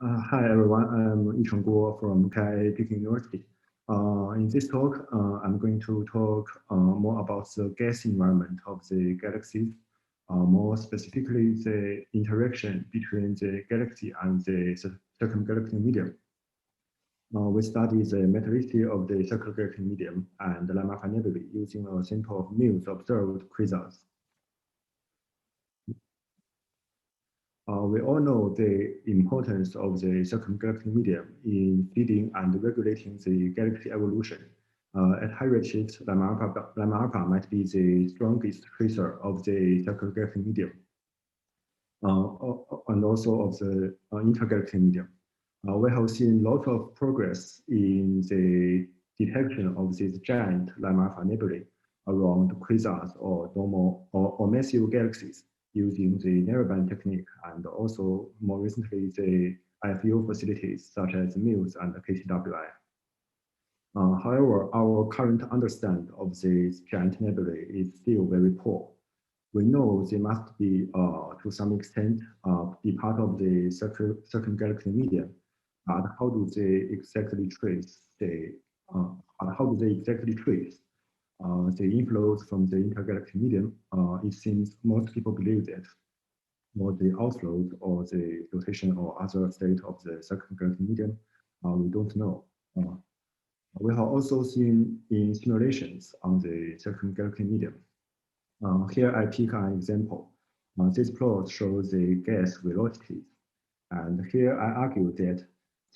Hi everyone, I'm Yucheng Guo from KIA Peking University. In this talk, I'm going to talk more about the gas environment of the galaxies, more specifically the interaction between the galaxy and the circumgalactic medium. We study the metallicity of the circumgalactic medium and Lamar nebulae using a sample of millions observed quasars. We all know the importance of the circumgalactic medium in feeding and regulating the galaxy evolution. At high redshifts, Lama Alpha might be the strongest tracer of the circumgalactic medium, and also of the intergalactic medium. We have seen lots of progress in the detection of these giant Lama Alpha nebulae around quasars or massive galaxies using the narrowband technique and also more recently the IFU facilities such as MILS and KTWI. However, our current understanding of these giant nebulae is still very poor. We know they must be, to some extent, be part of the circumgalactic medium, but how do they exactly trace the inflows from the intergalactic medium? It seems most people believe that or the outflows or the rotation or other state of the circumgalactic medium, we don't know. We have also seen in simulations on the circumgalactic medium. Here I pick an example. This plot shows the gas velocities. And here I argue that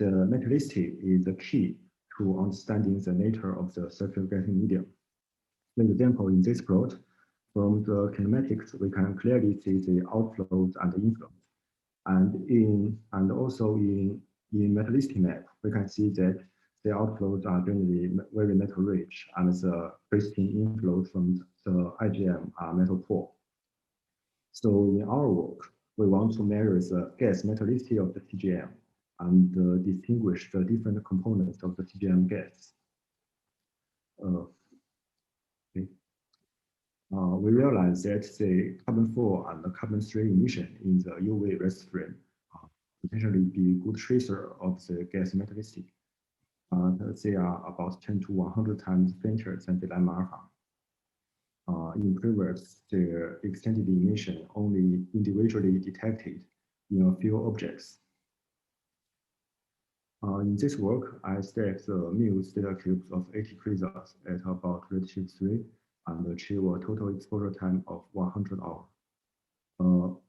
the metallicity is the key to understanding the nature of the circumgalactic medium. For example, in this plot, from the kinematics, we can clearly see the outflows and the inflows. And also in metallicity map, we can see that the outflows are generally very metal rich and the pristine inflows from the IGM are metal poor. So in our work, we want to measure the gas metallicity of the CGM and distinguish the different components of the CGM gas. We realize that the carbon-4 and the carbon-3 emission in the UV rest frame potentially be good tracer of the gas metallicity. They are about 10 to 100 times fainter than the Lama Alpha. In previous, the extended emission only individually detected in a few objects. In this work, I stacked the MILS data cubes of 80 quasars at about redshift 3 and achieve a total exposure time of 100 hours.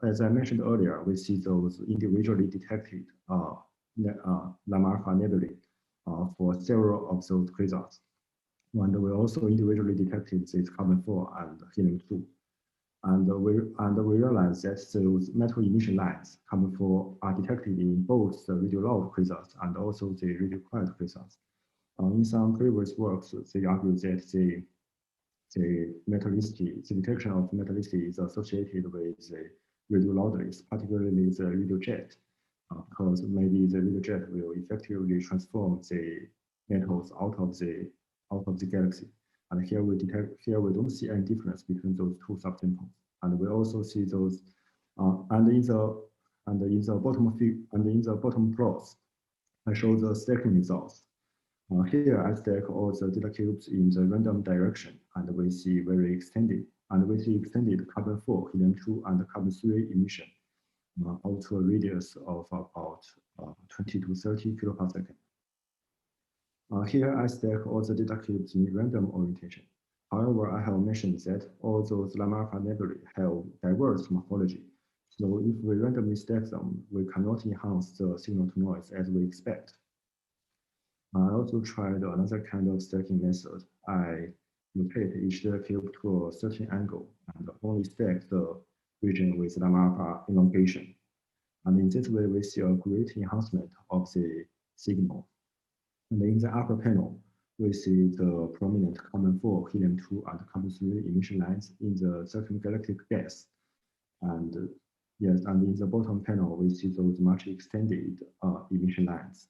As I mentioned earlier, we see those individually detected Lama Alpha nebulae for several of those quasars. And we also individually detected this carbon-4 and helium-2. And we realized that those metal emission lines, carbon-4, are detected in both the radial loud quasars and also the radial quiet quasars. In some previous works, they argue that the detection of metallicity is associated with the radial loudness, particularly the radial jet, because maybe the radial jet will effectively transform the metals out of the galaxy. And here we don't see any difference between those two subsamples. And we also see those, and in the bottom plots, I show the stacking results. Here I stack all the data cubes in the random direction, and we see extended carbon-4, helium-2, and carbon-3 emission out to a radius of about 20 to 30 kiloparsec. Here I stack all the data cubes in random orientation. However, I have mentioned that all those Lama Alpha nebulae have diverse morphology. So if we randomly stack them, we cannot enhance the signal to noise as we expect. I also tried another kind of stacking method. I rotate each data cube to a certain angle and only stack the region with Lama Alpha elongation. And in this way, we see a great enhancement of the signal. And in the upper panel, we see the prominent carbon-4, helium-2, and carbon-3 emission lines in the circumgalactic gas. And yes, and in the bottom panel, we see those much extended emission lines.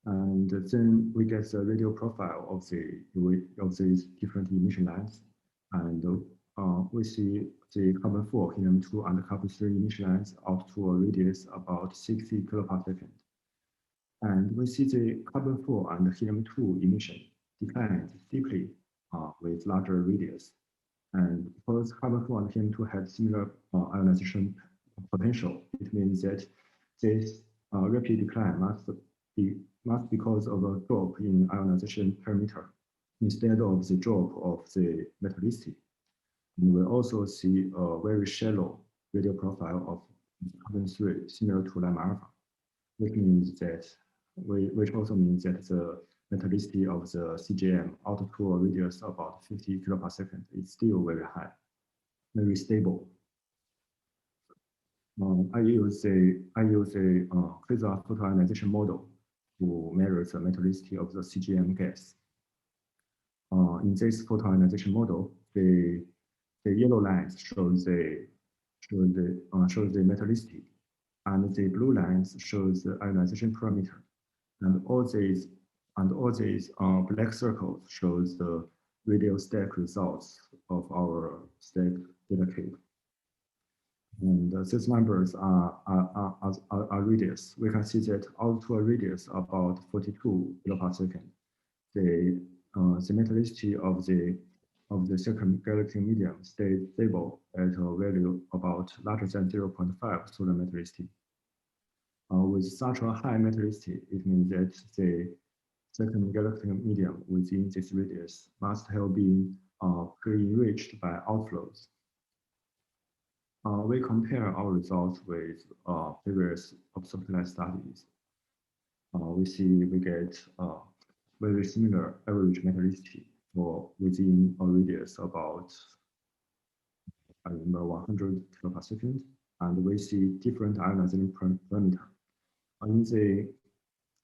And then we get the radial profile of these different emission lines. And we see the carbon-4, helium-2, and carbon-3 emission lines out to a radius about 60 kiloparsec. And we see the carbon-4 and helium-2 emission declines steeply with larger radius. And because carbon-4 and helium-2 had similar ionization potential, it means that this rapid decline must be because of a drop in ionization parameter instead of the drop of the metallicity. And we also see a very shallow radial profile of carbon-3 similar to lambda alpha, which also means that the metallicity of the CGM out to a radius about 50 kiloparsec is still very high, very stable. I use a Quasar photoionization model to measure the metallicity of the CGM gas. In this photoionization model, the yellow lines shows the metallicity, and the blue lines shows the ionization parameter, and all these black circles shows the radial stack results of our stack data cube. And these numbers are radius. We can see that out to a radius about 42 kiloparsec, the metallicity of the circumgalactic medium stayed stable at a value about larger than 0.5 solar metallicity. With such a high metallicity, it means that the circumgalactic medium within this radius must have been pre-enriched by outflows. We compare our results with previous observational studies. We get very similar average metallicity for within a radius about 100 kiloparsec, and we see different ionization parameter.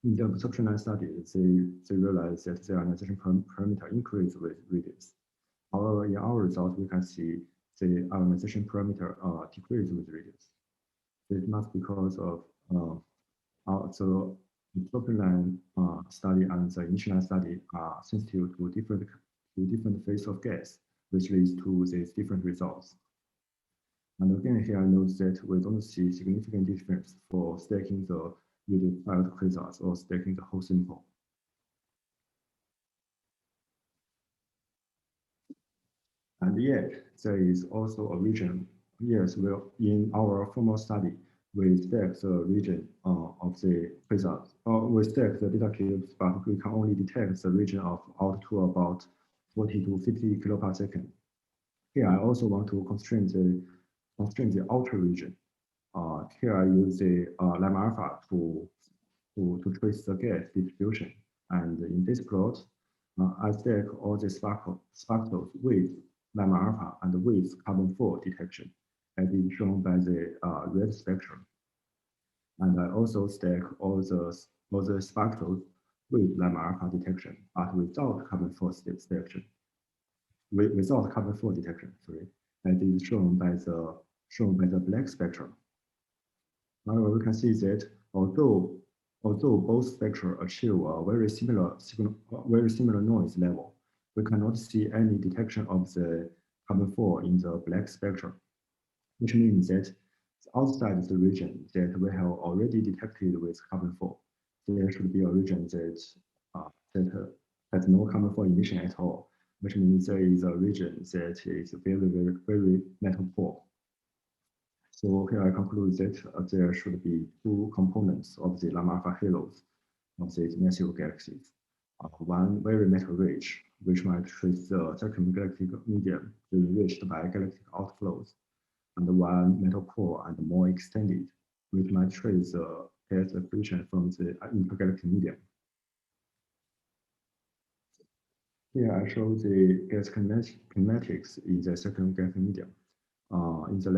In the observational study, they realize that the ionization parameter increase with radius. However, in our results, we can see the ionization parameter decrease with radius. It must be because of the observational study and the initial study are sensitive to different phase of gas, which leads to these different results. And again, here I note that we don't see significant difference for stacking the radial-fired quasars or stacking the whole sample. And yet, there is also a region. Yes, well, in our formal study, we stack the region of the quasars. We stack the data cubes, but we can only detect the region of out to about 40 to 50 kiloparsec. Here, I also want to constrain the outer region. Here, I use the lambda alpha to trace the gas distribution. And in this plot, I stack all the sparkles with lambda alpha and with carbon-4 detection, as is shown by the red spectrum. And I also stack all the sparkles with lambda alpha detection, but without carbon-4 detection. Without carbon-4 detection, sorry, as is shown by the black spectrum. However, we can see that although both spectra achieve a very similar noise level, we cannot see any detection of the carbon-4 in the black spectrum, which means that outside the region that we have already detected with carbon-4, there should be a region that has no carbon-4 emission at all, which means there is a region that is very metal poor. So here I conclude that there should be two components of the lambda alpha halos of these massive galaxies. One very metal rich, which might trace the circumgalactic medium enriched by galactic outflows, and one metal poor and more extended, which might trace the gas accretion from the intergalactic medium. Here I show the gas kinetics in the circumgalactic medium. In the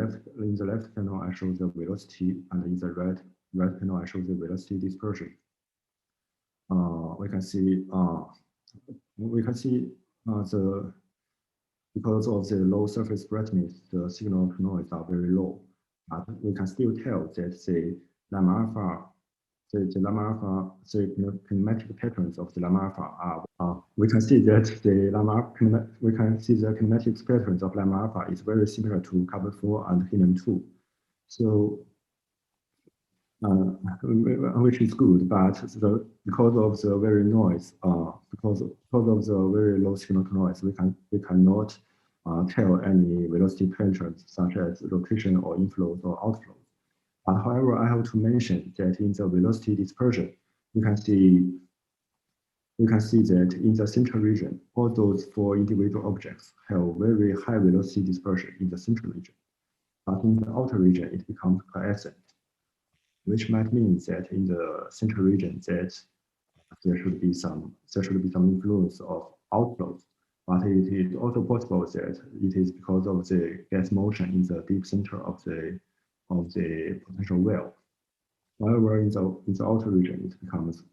left panel, I show the velocity, and in the right panel, I show the velocity dispersion. We can see because of the low surface brightness, the signal to noise are very low. But we can still tell that the lambda alpha the Lama alpha, the kinematic patterns of the Lama alpha are, we can see that the kinematic patterns of Lama alpha is very similar to carbon 4 and helium 2. So, which is good, but because of the very noise, because of the very low signal to noise, we cannot tell any velocity patterns such as rotation or inflows or outflows. But however, I have to mention that in the velocity dispersion, we can see that in the central region, all those 4 individual objects have very high velocity dispersion in the central region. But in the outer region, it becomes quiescent, which might mean that in the central region that there should be some influence of outflows. But it is also possible that it is because of the gas motion in the deep center of the potential well. However, in the outer region, it becomes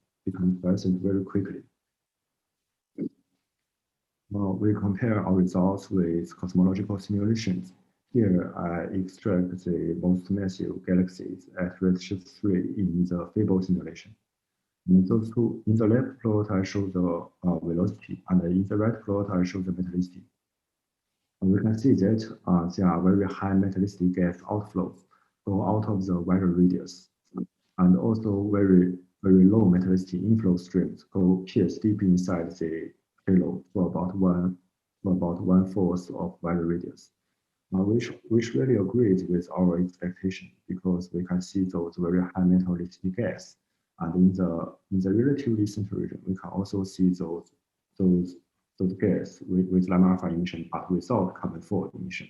quiescent very quickly. Now we compare our results with cosmological simulations. Here, I extract the most massive galaxies at redshift 3 in the Fable simulation. In those two, in the left plot, I show the velocity, and in the right plot, I show the metallicity. And we can see that there are very high metallicity gas outflows go out of the wider radius, and also very low metallicity inflow streams go pierce deep inside the halo for about 1/4 of wider radius. Which really agrees with our expectation, because we can see those very high metallicity gas, and in the relatively central region, we can also see those gas with Lama alpha emission, but without carbon 4 emission.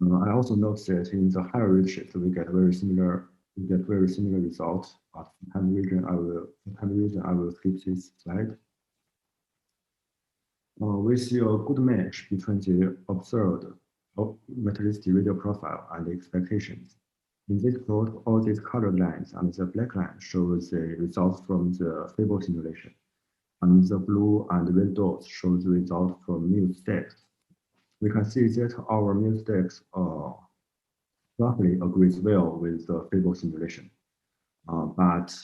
I also note that in the higher redshift, we get very similar results. But for time reason, I will skip this slide. We see a good match between the observed metallicity radial profile and the expectations. In this plot, all these colored lines and the black line show the results from the Fable simulation, and the blue and red dots show the result from mu stacks. We can see that our mu stacks roughly agrees well with the Fable simulation. But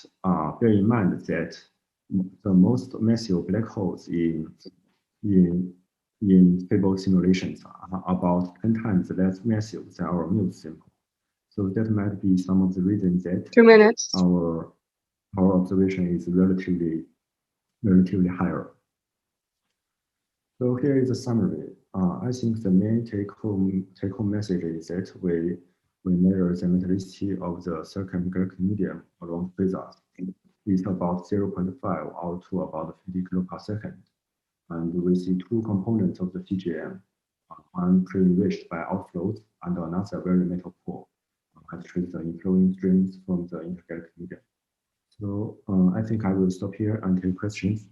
bear in mind that the most massive black holes in Fable simulations are about 10 times less massive than our mu sample. So that might be some of the reasons that 2 minutes. Our observation is relatively higher. So here is a summary. I think the main take-home message is that we measure the metallicity of the circumgalactic medium along quasars. It's about 0.5 out to about 50 kPa. And we see 2 components of the CGM, one pre-enriched by outflows and another very metal poor, that traces the inflowing streams from the intergalactic medium. So I think I will stop here and take questions.